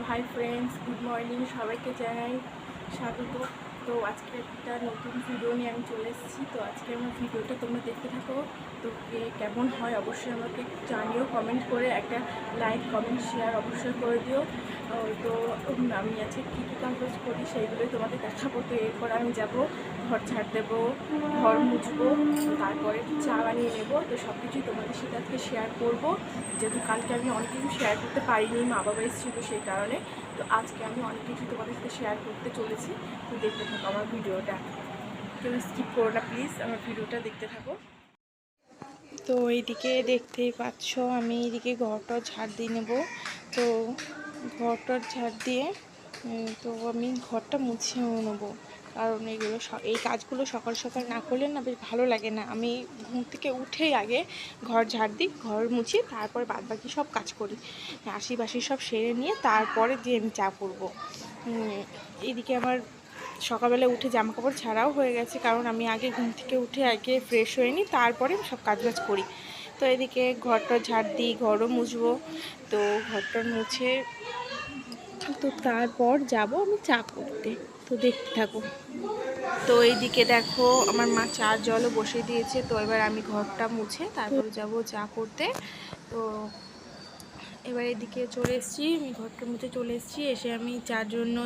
Hi friends, good morning. সবাইকে জানাই স্বাগত। তো আজকে একটা নতুন ভিডিও নিয়ে আমি চলে এসেছি। তো আজকে আমার ভিডিওটা তোমরা দেখতে থাকো। তো কেমন হয় অবশ্যই আমাকে জানিও, কমেন্ট করে একটা লাইক, কমেন্ট, শেয়ার অবশ্যই করে দিও। তো আমি আজকে কী কী কাজ করি সেইগুলোই তোমাদের দেখাবো। তো এরপর আমি যাব ঘর ঝাড় দেবো, ঘর মুছবো, তারপরে চা বানিয়ে নেবো। তো সব কিছুই তোমাদের সাথে আজকে শেয়ার করবো, যেহেতু কালকে আমি অনেক কিছু শেয়ার করতে পারিনি, মা বাবা এসেছিলো সেই কারণে। তো আজকে আমি অনেক কিছু তোমাদের সাথে শেয়ার করতে চলেছি। তো দেখতে থাকো আমার ভিডিওটা, কেউ স্কিপ করো না প্লিজ, আমার ভিডিওটা দেখতে থাকো। তো এইদিকে দেখতেই পাচ্ছ আমি এইদিকে ঘরটা ঝাড় দিয়ে নেব। তো ঘরটার ঝাড় দিয়ে তো আমি ঘরটা মুছেও নেবো, কারণ এই কাজগুলো সকাল সকাল না করলে না বেশ ভালো লাগে না। আমি ঘুম থেকে উঠেই আগে ঘর ঝাড় দিই, ঘর মুছি, তারপরে বাদবাকি সব কাজ করি, আশি সব সেরে নিয়ে তারপরে দিয়ে আমি চা করবো। এইদিকে আমার সকালবেলা উঠে জামা কাপড় ছাড়াও হয়ে গেছে, কারণ আমি আগে ঘুম থেকে উঠে আগে ফ্রেশ হয়ে নিই, তারপরে সব কাজবাজ করি। তো এদিকে ঘরটা ঝাড় দিই, ঘরও মুছবো। তো ঘরটা মুছে তো তারপর যাব আমি চা করতে। তো দেখতে থাকো। তো এইদিকে দেখো আমার মা চার জলও বসিয়ে দিয়েছে। তো এবার আমি ঘরটা মুছে তারপর যাব চা করতে। তো এবার এদিকে চলে এসেছি, আমি ঘরটা মুছে চলে এসেছি। এসে আমি চার জন্য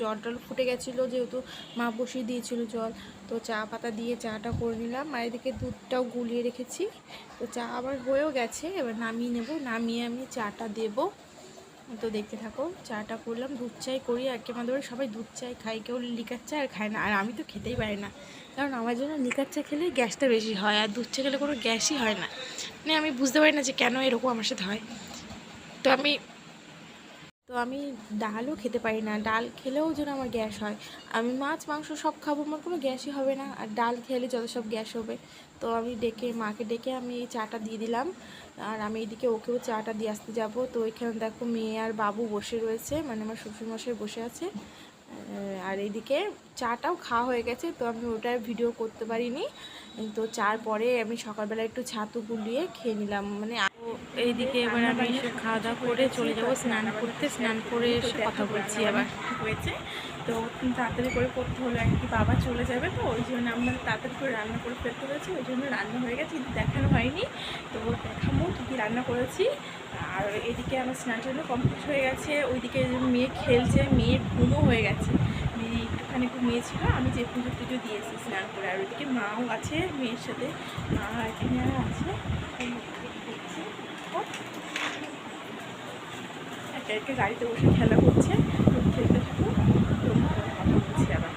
জল টল ফুটে গেছিলো, যেহেতু মা বসিয়ে দিয়েছিল জল। তো চা পাতা দিয়ে চাটা করে নিলাম, আর এদিকে দুধটাও গুলিয়ে রেখেছি। তো চা আবার হয়েও গেছে, এবার নামিয়ে নেব, নামিয়ে আমি চাটা দেবো। তো দেখতে থাকো। চাটা করলাম, দুধ চাই করি, আর কি আমাদের সবাই দুধ চাই খায়, কেউ লিকার চা আর খায় না। আর আমি তো খেতেই পারি না, কারণ আমার জন্য লিকার চা খেলে গ্যাসটা বেশি হয়, আর দুধ চা খেলে কোনো গ্যাসই হয় না। মানে আমি বুঝতে পারি না যে কেন এরকম আমার সাথে হয়। তো আমি ডালও খেতে পারি না, ডাল খেলেও যেন আমার গ্যাস হয়। আমি মাছ মাংস সব খাবো, আমার কোনো গ্যাসই হবে না, আর ডাল খেলে যত সব গ্যাস হবে। তো আমি মাকে ডেকে আমি এই চাটা দিয়ে দিলাম, আর আমি এইদিকে ওকেও চাটা দিয়ে আসতে যাব। তো এখানে দেখো মেয়ে আর বাবু বসে রয়েছে, মানে আমার শ্বশুরমশাই বসে আছে। আর এইদিকে চাটাও খাওয়া হয়ে গেছে, তো আমি ওটার ভিডিও করতে পারিনি। তো চার পরে আমি সকালবেলা একটু ছাতু গুলিয়ে খেয়ে নিলাম। মানে এইদিকে এবার আমি এসে খাওয়া দাওয়া করে চলে যাবো স্নান করতে। স্নান করে এসে কথা বলছি আবার। হয়েছে তো তাড়াতাড়ি করে করতে হলো, আর কি বাবা চলে যাবে, তো ওই জন্য আমরা তাড়াতাড়ি করে রান্না করে ফেলতে হয়েছে। ওই জন্য রান্না হয়ে গেছে, কিন্তু দেখানো হয়নি। তো দেখাবো কী কী রান্না করেছি। আর এদিকে আমার স্নান টান কমপ্লিট হয়ে গেছে। ওইদিকে মেয়ে খেলছে, মেয়ের ঘুমও হয়ে গেছে। মেয়ে একটুখানি ঘুমিয়েছিল, আমি যে পুজো টুজো দিয়েছি স্নান করে। আর ওইদিকে মাও আছে মেয়ের সাথে, মা এখানে আছে, একে একে গাড়িতে বসে খেলা করছে। খেলতে থাকুক, তো কথা বলছি আবার।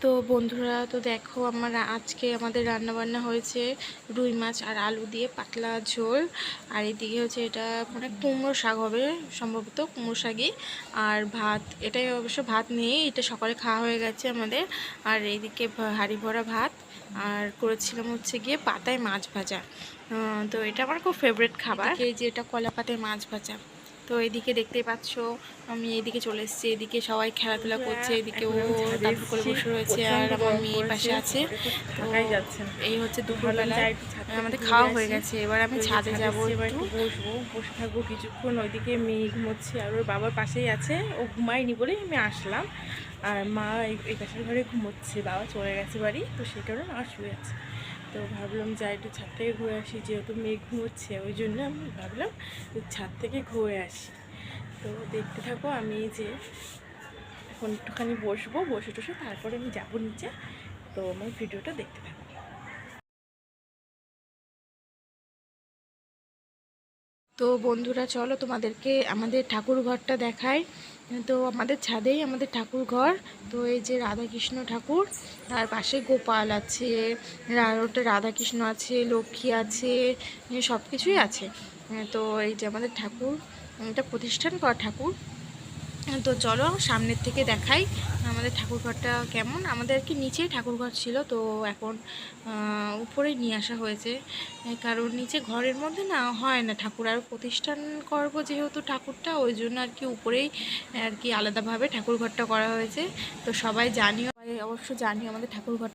তো বন্ধুরা, তো দেখো আজকে আমাদের রান্নাবান্না হয়েছে রুই মাছ আর আলু দিয়ে পাতলা ঝোল। আর এদিকে হচ্ছে এটা মানে কুমড়ো শাক হবে সম্ভবত, কুমড়ো শাকই। আর ভাত, এটাই অবশ্য ভাত নেই, এটা সকালে খাওয়া হয়ে গেছে আমাদের। আর এইদিকে হাঁড়ি ভরা ভাত, আর করেছিলাম হচ্ছে গিয়ে পাতায় মাছ ভাজা। তো এটা আমার খুব ফেভারিট খাবার, এই যে এটা কলা পাতায় মাছ ভাজা। তো এদিকে দেখতেই পাচ্ছ আমি এইদিকে চলে এসেছি, এদিকে সবাই খেলাধুলা করছে, এদিকে ও তারপর করে বসে রয়েছে, আর আমার মেয়ে পাশে আছে। তো এই হচ্ছে দুপুরবেলা আমাদের খাওয়া হয়ে গেছে, এবার আমি ছাদে যাবো, একটু বসবো, বসে থাকবো কিছুক্ষণ। ওইদিকে মেয়ে ঘুমোচ্ছে, আর ওর বাবার পাশেই আছে, ও ঘুমায়নি বলেই আমি আসলাম। আর মা এই পাশের ঘরে ঘুমোচ্ছে, বাবা চলে গেছে বাড়ি, তো সেই কারণে মা শুয়ে আছে। তো ভাবলাম যাই একটু ছাদ থেকে ঘুরে আসি, যেহেতু মেঘ ঘুমোচ্ছে, ওই জন্য আমি ভাবলাম ছাদ থেকে ঘুরে আসি। তো দেখতে থাকো, আমি যে এখন একটুখানি বসবো, বসে টসে তারপরে আমি যাবো নিচে। তো আমার ভিডিওটা দেখতে থাকো। তো বন্ধুরা চলো তোমাদেরকে আমাদের ঠাকুর ঘরটা দেখাই। তো আমাদের ছাদেই আমাদের ঠাকুর ঘর। তো এই যে রাধাকৃষ্ণ ঠাকুর, তার পাশে গোপাল আছে, ওটা রাধাকৃষ্ণ আছে, লক্ষ্মী আছে, সব কিছুই আছে। তো এই যে আমাদের ঠাকুর, এটা প্রতিষ্ঠান করা ঠাকুর। তো চলো সামনের থেকে দেখাই আমাদের ঠাকুরঘরটা কেমন। আমাদের আর কি নিচেই ঠাকুরঘর ছিল, তো এখন উপরে নিয়ে আসা হয়েছে, কারণ নিচে ঘরের মধ্যে না হয় না ঠাকুর, আর প্রতিষ্ঠান করব যেহেতু ঠাকুরটা, ওই জন্য আর কি উপরেই আর কি আলাদাভাবে ঠাকুরঘরটা করা হয়েছে। তো সবাই জানিও, অবশ্য জানিও আমাদের ঠাকুরঘর